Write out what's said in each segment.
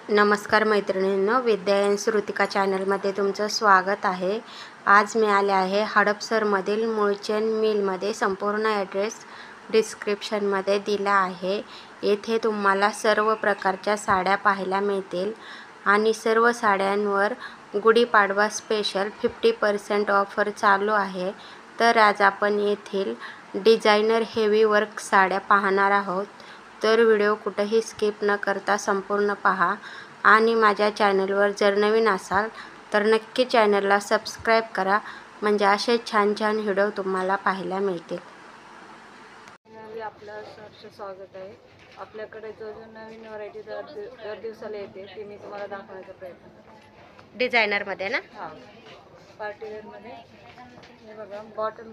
नमस्कार मैत्रिणींनो, विद्या श्रुतिका चॅनलमध्ये तुमचं स्वागत आहे। आज मी आले आहे हडपसरमधील मूळचंद मिलमध्ये। संपूर्ण ॲड्रेस डिस्क्रिप्शनमध्ये दिला आहे। येथे तुम्हाला सर्व प्रकारच्या साड्या पाहायला मिळतील आणि सर्व साड्यांवर गुढीपाडवा स्पेशल 50% ऑफर चालू आहे। तर आज आपण येथील डिझायनर हेवी वर्क साड्या पाहणार आहोत। तर व्हिडिओ कुठेही स्किप न करता संपूर्ण पहा आणि माझ्या चॅनलवर जर नवीन असाल तर नक्की चॅनलला सबस्क्राईब करा, म्हणजे असे छान छान व्हिडिओ तुम्हाला पाहायला मिळतील। आपलं सहर्ष स्वागत आहे। आपल्याकडे जो नवीन व्हरायटी दर दिवसाला येते ती मी तुम्हाला दाखवण्याचा प्रयत्न करते। डिझायनरमध्ये ना? हां, पार्टीवेअरमध्ये हे बघा, बॉटल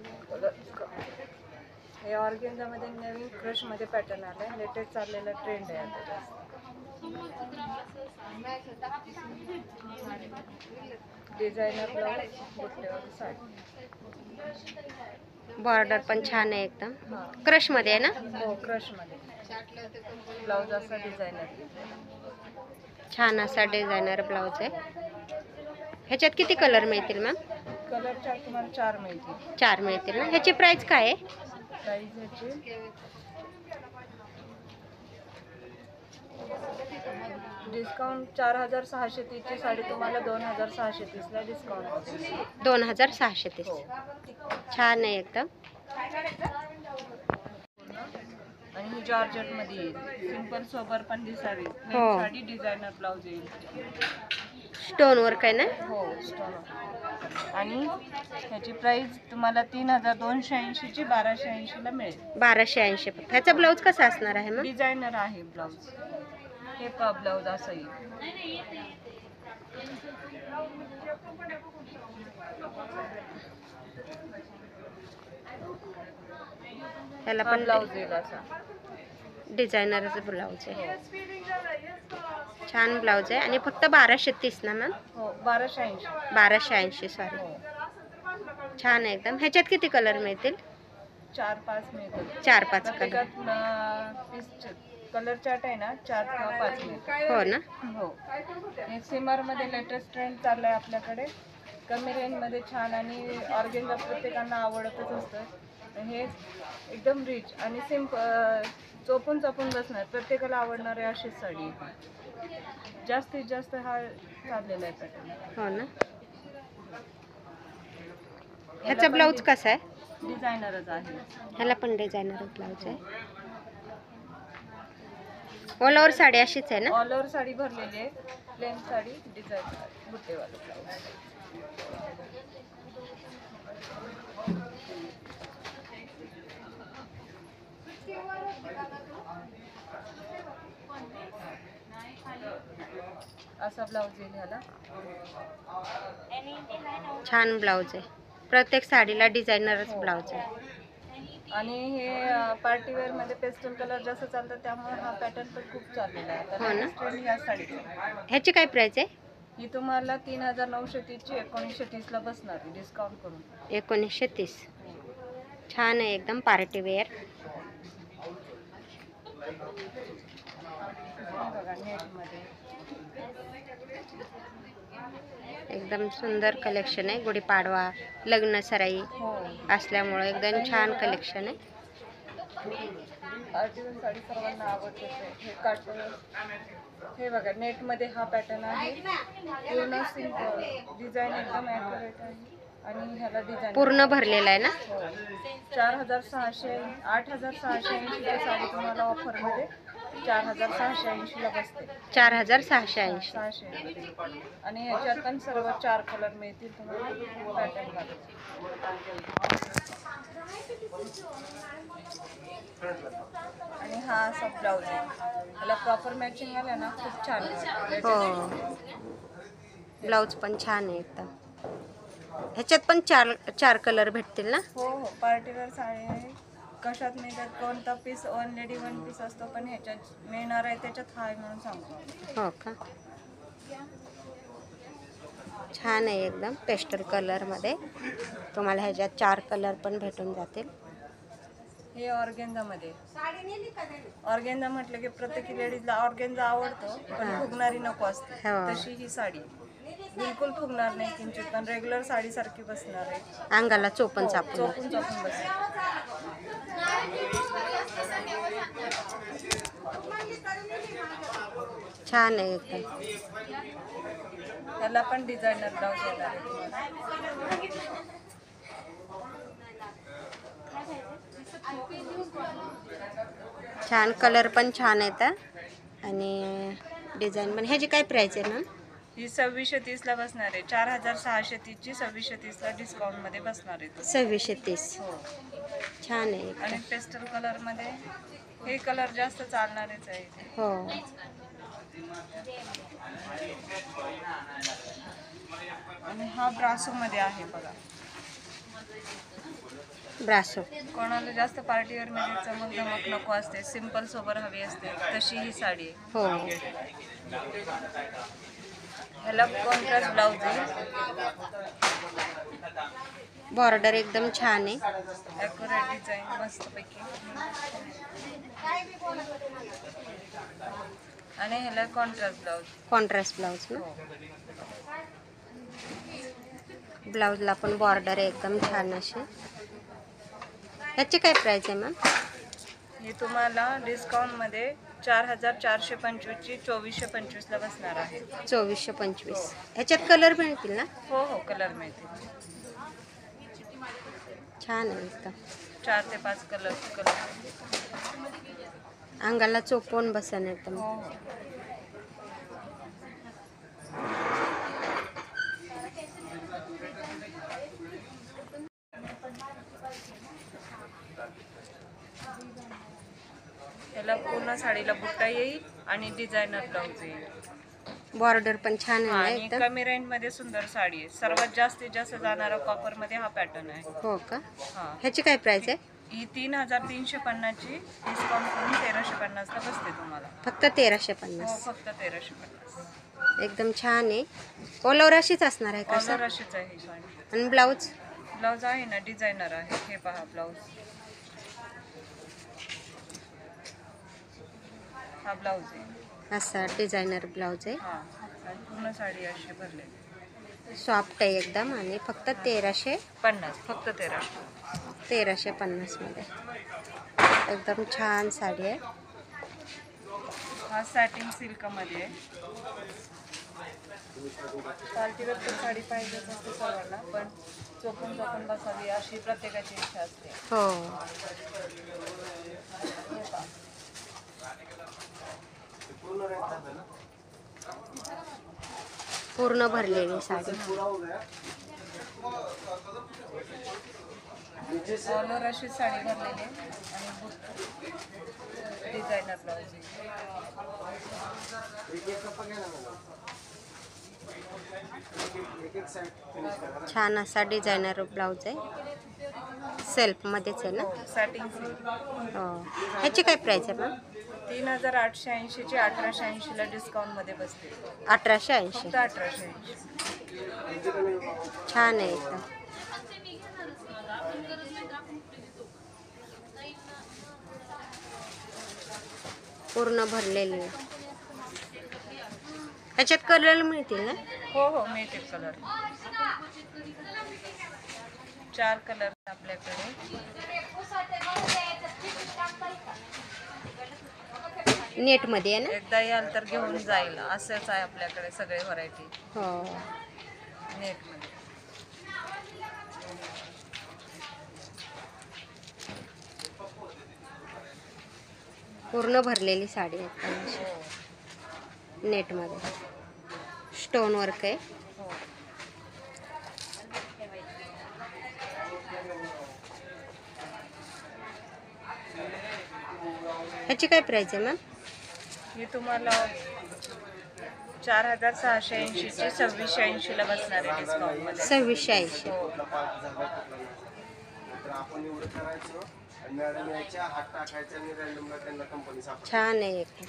हे ऑर्गेन्झामध्ये नवीन क्रशमध्ये पॅटर्न आला आहे। लेटेस्ट चाललेला ट्रेंड आहे आता। डिझायनर ब्लाउज, बुट्ट्यावर साडी, बॉर्डर पण छान आहे एकदम। क्रशमध्ये आहे ना? हो, क्रशमध्ये ब्लाउज असा डिझायनर, छान असा डिझायनर ब्लाउज आहे। ह्याच्यात किती कलर मिळतील मॅम? कलर तुम्हाला 4 मिळतील। 4 मिळतील ना? ह्याची प्राइस काय आहे? प्राइस ह्याची डिस्काउंट 4630 ची साडी तुम्हाला 2630 ला डिस्काउंट। 2630। छान आहे एकदम। आणि ही जॉर्जेट मध्ये येईल, सिंपल सोबर पण दिसावी साडी। डिझायनर ब्लाउज येईल, स्टोन वर्क आहे ना? हो, स्टोन। आणि ह्याची प्राइस तुम्हाला 3280 ची 1280 ला मिळेल। 1280 फक्त। ह्याचा ब्लाउज कसा असणार आहे मग? डिझायनर आहे ब्लाउज, हे ब्लाउज असं येईल। ह्याला पण ब्लाउज येईल असा, डिझायनरचा ब्लाउज आहे। छान ब्लाउज आहे आणि फक्त 1230 ना मॅम? हो, 1280। 1280 सॉरी। छान आहे एकदम। ह्याच्यात किती कलर मिळतील? 4-5 मिळतात। 4-5 कलर। कलर चार्ट आहे ना, 4 किंवा 5 मिळतात। हो ना? हो। हे सिमर मध्ये लेटेस्ट ट्रेंड चाललाय आपल्याकडे, कमी रेंज मध्ये छान। आणि ऑर्गेन्झा प्रत्येकांना आवडतच असतं। हे एकदम रिच आणि सिंपल, चोपून बसणार, प्रत्येकाला आवडणारे अशीच साडी आहे। जास्तीत जास्त हा चाललेला आहे पॅटर्न। हो ना? ह्याचा ब्लाउज कसा आहे? डिझायनरच आहे। ह्याला पण डिझायनर ब्लाउज आहे। ऑल ओव्हर साडी अशीच आहे ना? ऑल ओव्हर साडी भरलेली आहे, प्लेन साडी, डिझायनर बुट्टेवाला ब्लाउज। असा ब्लाउज येईल ह्याला। छान ब्लाउज आहे। प्रत्येक साडीला डिझायनरच ब्लाउज आहे। आणि हे पार्टीवेअर मध्ये पेस्टल कलर जास्त चालतात, त्यामुळे हा पॅटर्न पण खूप चाललेला आहे। हो ना? ह्या साडीची ह्याची काय प्राइस आहे? ही तुम्हाला 3930 ची 1930 ला बसणार आहे डिस्काउंट करून। 1930। छान आहे एकदम, पार्टी वेअर। बघा, नेट मध्ये एकदम सुंदर कलेक्शन आहे। गुढीपाडवा, लग्न सराई असल्यामुळे एकदम छान कलेक्शन आहे। आर्टिकल साडी सर्वांना आवडते। हे काटून, हे बघा, नेट मध्ये हा पॅटर्न आहे। पूर्ण सिंपल डिझाइन, एकदम ॲक्युरेट आहे। आणि ह्याला डिझाइन पूर्ण भरलेला आहे ना? 4680, 8680 ची साडी तुम्हाला ऑफर मध्ये 4680 ला बसते। 4680। आणि ह्याच्यात पण सर्व 4 कलर मिळतील तुम्हाला पॅटर्न मध्ये। आणि हा असा ब्लाउज आहे, ह्याला प्रॉपर मॅचिंग आलं ना, खूप छान आहे। हो, ब्लाउज पण छान आहे एकदम। ह्याच्यात पण 4 कलर भेटतील ना? हो हो, पार्टीवेअर साडी आहे। कशात मिळतात, कोणता piece one lady one piece असतो, पण ह्याच्यात मिळणार आहे त्याच्यात हाय म्हणून सांगतो। हो का? छान आहे एकदम, पेस्टल कलर मध्ये। तुम्हाला ह्याच्यात 4 कलर पण भेटून जातील। हे ऑर्गेन्झामध्ये. ऑर्गेन्झा म्हटलं की प्रत्येक लेडीजला ऑर्गेन्झा आवडतो, पण फुगणारी नको असते. हो. तशी ही साडी बिलकुल फुगणार नाही किंचित, पण रेग्युलर साडीसारखी बसणार आहे. अंगाला चोपन चापून. चोपून चोपून बसणार. छान आहे एकदम. त्याला पण डिझायनर ब्लाऊज येणार आहे तुम्हाला. छान कलर पण छान येतात आणि डिझाईन पण. ह्याची काय प्राइस आहे मॅम? ही 2630 ला बसणार आहे. 4630 ची 2630 ला डिस्काउंट मध्ये बसणार आहे. 2630. हो. छान आहे आणि एकदम. पेस्टल कलर मध्ये हे कलर जास्त चालणारच आहे इथे. हो. आणि हा ब्रासो मध्ये आहे बघा. ब्रासो. कोणाला जास्त पार्टीवेअर मध्ये चमक धमक नको असते, सिंपल सोबर हवी असते, तशी ही साडी आहे. हो. ह्याला कॉन्ट्रास्ट ब्लाऊज आहे. बॉर्डर एकदम छान आहे. ॲक्युरेट डिझाईन मस्तपैकी. आणि ह्याला कॉन्ट्रास्ट ब्लाऊज. कॉन्ट्रास्ट ब्लाऊज ना. हो. ब्लाऊजला पण बॉर्डर आहे एकदम छान अशी. ह्याची काय प्राइस आहे मॅम? हे तुम्हाला डिस्काउंट मध्ये 4425 ची 2425 ला बसणार आहे. 2425. ह्याच्यात कलर मिळतील ना? हो हो, कलर मिळतील. छान आहे एकदम. 4 ते 5 कलर. अंगाला चोपवून बसन एकदम. हो हो. याला पूर्ण साडीला बुट्टा येईल आणि डिझायनर ब्लाऊज येईल. बॉर्डर पण छान आहे ना आणि एकदम. कमी रेंज मध्ये सुंदर साडी आहे. सर्वात जास्तीत जास्त जाणारा कॉपर मध्ये हा पॅटर्न आहे. हो का? हा. ह्याची काय प्राइस आहे? ही 3350 ची डिस्काउंट करून 1350 ला बसते तुम्हाला. फक्त 1350. हो, फक्त 1350. एकदम छान आहे. ऑल ओव्हर अशीच असणार आहे का ऑल सर? ओव्हर अशीच आहे ही साडी. आणि ब्लाऊज? ब्लाऊज आहे ना, डिझायनर आहे. हे पहा ब्लाऊज. हा ब्लाऊज आहे. असा डिझायनर ब्लाऊज आहे. हा. आणि पूर्ण साडी अशी भरलेली. सॉफ्ट आहे एकदम आणि फक्त 1350. फक्त 1350 मध्ये. एकदम छान साडी आहे. हा सॅटिन सिल्क मध्ये आहे. पार्टीवेअर पण साडी पाहिजेच असते सर्वांना, पण चोपून चोपून बसावी अशी प्रत्येकाची इच्छा असते. हो. हे पहा. पूर्ण भरलेली साडी. ऑल ओव्हर अशी साडी भरलेली आहे आणि डिझायनर ब्लाऊज आहे. छान असा डिझायनर ब्लाऊज आहे. सेल्फ मध्येच आहे ना? Satin silk. हो. ह्याची काय प्राइस आहे मॅम? 3880 ची 1880 ला डिस्काउंट मध्ये बसते. 1880. फक्त 1880. छान आहे एकदम. पूर्ण भरलेली आहे. ह्याच्यात कलर मिळतील ना? हो हो, मिळतील कलर. 4 कलर आपल्याकडे. नेट मध्ये आहे ना? एकदा याल तर घेऊन जाईल असंच आहे आपल्याकडे सगळे व्हरायटी हो. नेट मध्ये. पूर्ण भरलेली साडी आहे नेट मध्ये. स्टोन वर्क आहे. हो. ह्याची काय प्राइस आहे मॅम? ही तुम्हाला 4680 ची 2680 ला बसणार आहे डिस्काउंट मध्ये. 2680. हो. छान आहे एकदम.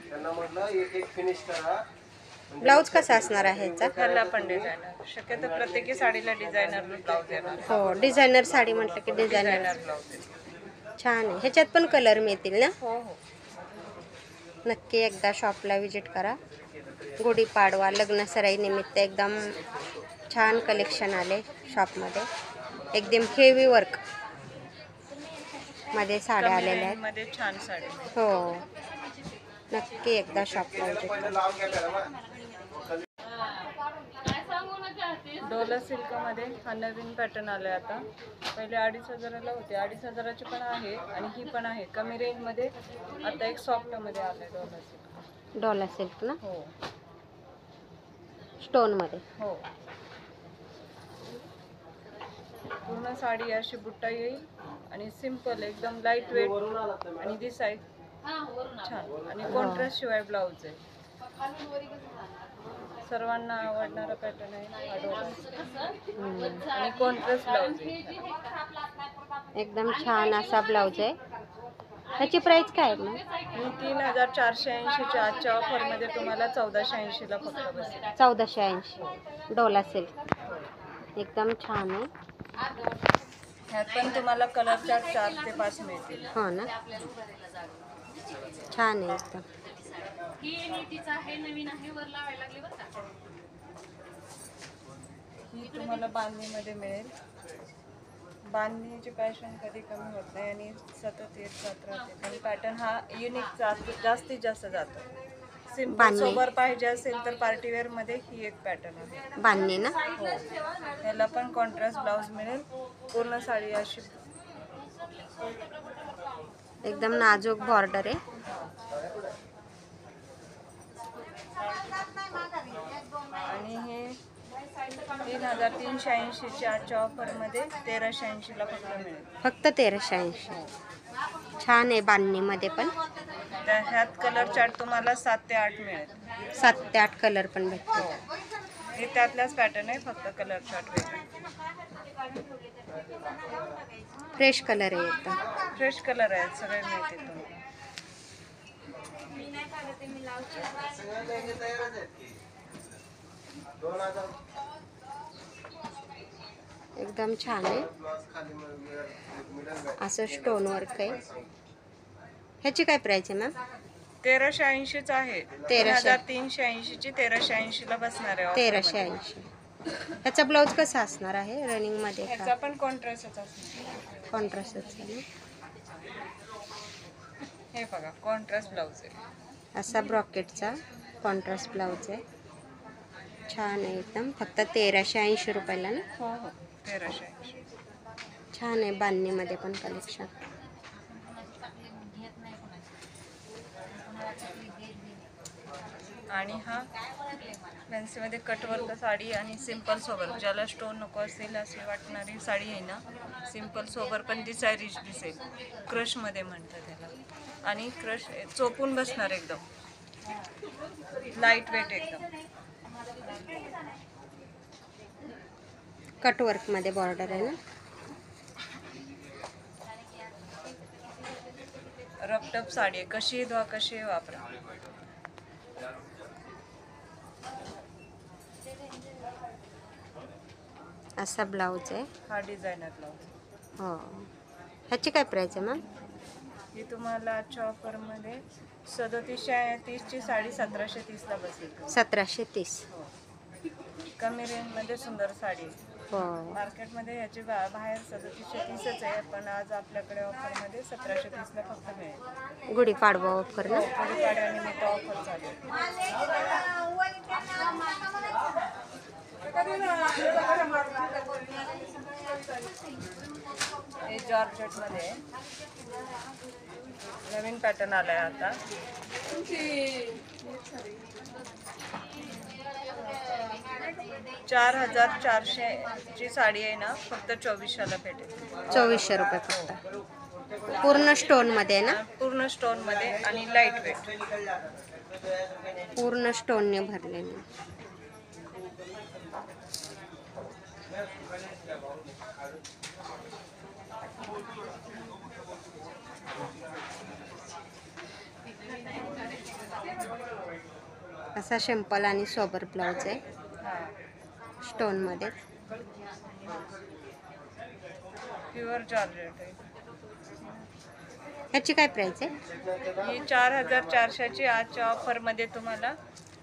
त्यांना म्हटलं एक फिनिश करा, ब्लाऊज कसा असणार आहे ह्याचा? ह्याला पण डिझायनर, शक्यतो प्रत्येकी साडीला डिझायनर ब्लाऊज येणार. हो, डिझायनर साडी म्हटलं की डिझायनर डिझायनर ब्लाऊज. छान आहे. ह्याच्यात पण कलर मिळतील ना? हो हो. नक्की एकदा शॉपला विजिट करा. गुढीपाडवा लग्नसराई निमित्त एकदम छान कलेक्शन आले शॉपमध्ये. एकदम हेवी वर्क मध्ये साड्या कमी आलेल्या आहेत. रेंजमध्ये छान साडी. हो, नक्की एकदा शॉपला विजिट करा. डोला सिल्कमध्ये हा नवीन पॅटर्न आलाय आता. पहिले 2,500ला होते, 2,500ची पण आहे आणि ही पण आहे कमी रेंजमध्ये. आता एक सॉफ्टमध्ये आलाय डोला सिल्क. डॉला सिल्क ना, हो स्टोनमध्ये. हो. पूर्ण साडी अशी बुट्टा येईल आणि सिंपल एकदम लाईट वेट आणि दिसाय छान आणि कॉन्ट्रास्ट शिवाय ब्लाऊज आहे. सर्वांना आवडणारा पॅटर्न आहे हा डोला आणि कॉन्ट्रास्ट ब्लाऊज आहे. एकदम छान असा ब्लाऊज आहे. ह्याची प्राइस काय आहे मग? 3,480च्या आजच्या ऑफरमध्ये तुम्हाला 1,480ला फक्त बसेल. 1480 डोला सिल्क एकदम छान आहे. ह्यात पण तुम्हाला कलरच्या 4 ते 5 मिळतील. हो ना, छान आहे एकदम. ही तुम्हाला बांधणीमध्ये मिळेल. बांधणीची पॅशन कधी कमी होत नाही आणि सतत येत जात राहते. पण पॅटर्न हा युनिक जास्तीत जास्त जातो. सिंपल बांधणी. सोबर पाहिजे असेल तर पार्टीवेअर मध्ये ही एक पॅटर्न आहे. बांधणी ना, हो. ह्याला पण कॉन्ट्रास्ट ब्लाऊज मिळेल. पूर्ण साडी अशी एकदम नाजूक बॉर्डर आहे. आणि हे 3,380च्या आजच्या ऑफरमध्ये 1,380ला फक्त मिळेल. फक्त 1380. छान आहे बांधणीमध्ये पण. ह्यात कलर चार्ट तुम्हाला 7 ते 8 मिळेल. 7 ते 8 कलर पण भेटतो. हो. हे त्यातलाच पॅटर्न आहे, फक्त कलर चार्ट वेगळा. फ्रेश कलर आहे एकदम. फ्रेश कलर आहेत, सगळे मिळतील तुम्हाला. एकदम छान आहे. असं स्टोन वर्क आहे. ह्याची काय प्राइस आहे मॅम? 1,380च आहे. 3,380ची 1,380ला बसणार आहे. 1380. ह्याचा ब्लाऊज कसा असणार आहे रनिंगमध्ये? ह्याचा पण कॉन्ट्रास्टच असणार. कॉन्ट्रास्टच आहे. हे बघा कॉन्ट्रास्ट ब्लाऊज आहे. असा ब्रॉकेटचा कॉन्ट्रास्ट ब्लाऊज आहे. छान आहे एकदम. फक्त 1,380 रुपयाला ना. हो हो, 1,380. छान आहे बांधणीमध्ये पण कलेक्शन. आणि हा फॅन्सीमध्ये कटवर्क साडी आणि सिंपल सोबर, ज्याला स्टोन नको असेल अशी वाटणारी साडी आहे ना. सिंपल सोबर पण दिसाय रिच दिसेल. क्रशमध्ये म्हणतात त्याला. आणि क्रश चोपून बसणार एकदम लाईट वेट एकदम. कटवर्कमध्ये बॉर्डर आहे ना. रपटप साडी आहे, कशी धुवा कशी वापरा. असा ब्लाऊज आहे. हा डिझायनर ब्लाऊज. हो. ह्याची काय प्राइस आहे मॅम? ही तुम्हाला आजच्या ऑफरमध्ये 3730ची साडी 1730ला बसेल. 1730. कमी रेंजमध्ये सुंदर साडी. हो. मार्केटमध्ये याची बाहेर 3730च आहे, पण आज आपल्याकडे ऑफरमध्ये 1730ला फक्त मिळेल. गुढीपाडवा ऑफर ना. गुढीपाडव्यानिमित्त ऑफर चालू आहे. हे जॉर्जेटमध्ये आहे. नवीन पॅटर्न आलाय आता. 4,400ची साडी आहे ना, फक्त 2400ला भेटेल. 2400 रुपये फक्त. पूर्ण स्टोनमध्ये आहे ना. पूर्ण स्टोनमध्ये आणि लाईट वेट. पूर्ण स्टोनने भरलेली. असा सिंपल आणि सोबर ब्लाऊज आहे हां स्टोनमध्ये. प्युअर जॉर्जेट आहे. ह्याची काय प्राईस आहे? ही 4400ची आजच्या ऑफरमध्ये तुम्हाला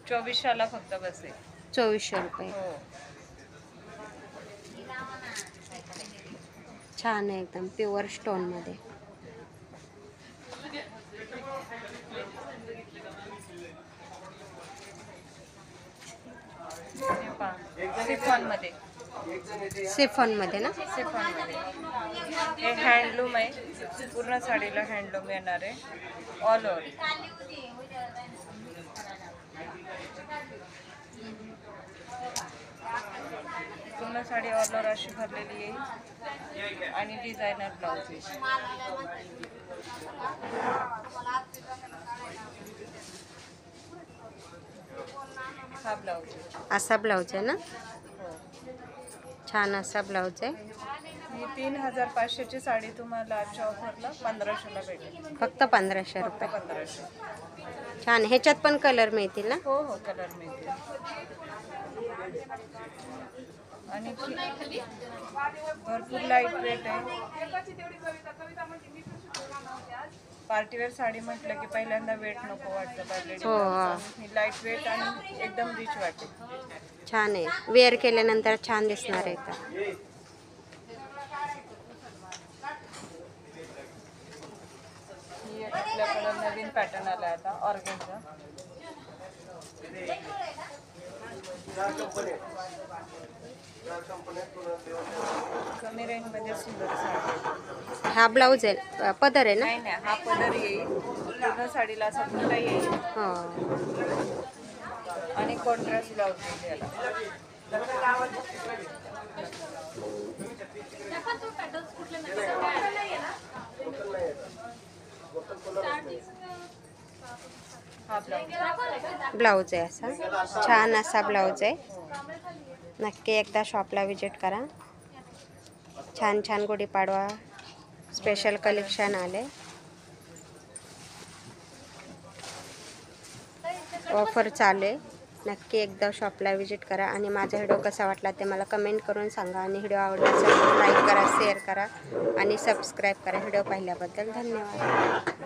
2400ला फक्त बसेल. 2400 रुपये. हो छान आहे एकदम प्युअर स्टोनमध्ये. हे पहा सिफॉनमध्ये. सिफॉनमध्ये ना? सिफॉनमध्ये हे हँडलूम आहे. पूर्ण साडीला हँडलूम येणार आहे ऑल ओव्हर. पूर्ण साडी ऑल ओव्हर अशी भरलेली येईल आणि डिझायनर ब्लाऊज आहे. हा ब्लाऊज आहे. असा ब्लाऊज आहे ना? हो छान असा ब्लाऊज आहे. ही 3500ची साडी तुम्हाला आजच्या ऑफरला 1500ला भेटेल. फक्त 1500 फक्त रुपये. 1500. छान. ह्याच्यात पण कलर मिळतील ना? हो हो कलर मिळतील. आणि भरपूर लाईट वेट आहे. पार्टीवेअर साडी म्हटलं की पहिल्यांदा वेट नको वाटतं. हो, हा. ही लाईट वेट आणि एकदम रिच वाटेल. छान आहे. वेअर केल्यानंतर छान दिसणार आहे का? ही एक आपल्याकडं नवीन पॅटर्न आला आता ऑर्गेन्झा. कमी रेंजमध्ये सुंदर साडी. हा ब्लाऊज आहे पदर आहे ना? नाही नाही हा पदर येईल. पूर्ण साडीला असा पुढे येईल हो. आणि कॉन्ट्रास्ट ब्लाऊज येईल याला. हा ब्लाऊज. ब्लाऊज आहे असा. छान असा ब्लाऊज आहे. नक्की एकदा शॉपला विजिट करा. छान छान गुढीपाडवा स्पेशल कलेक्शन आले. ऑफर चालू आहे. नक्की एकदा शॉपला विजिट करा आणि माझा व्हिडिओ कसा वाटला ते मला कमेंट करून सांगा. आणि व्हिडिओ आवडला असेल लाईक करा, शेअर करा आणि सबस्क्राईब करा. व्हिडिओ पाहिल्याबद्दल धन्यवाद.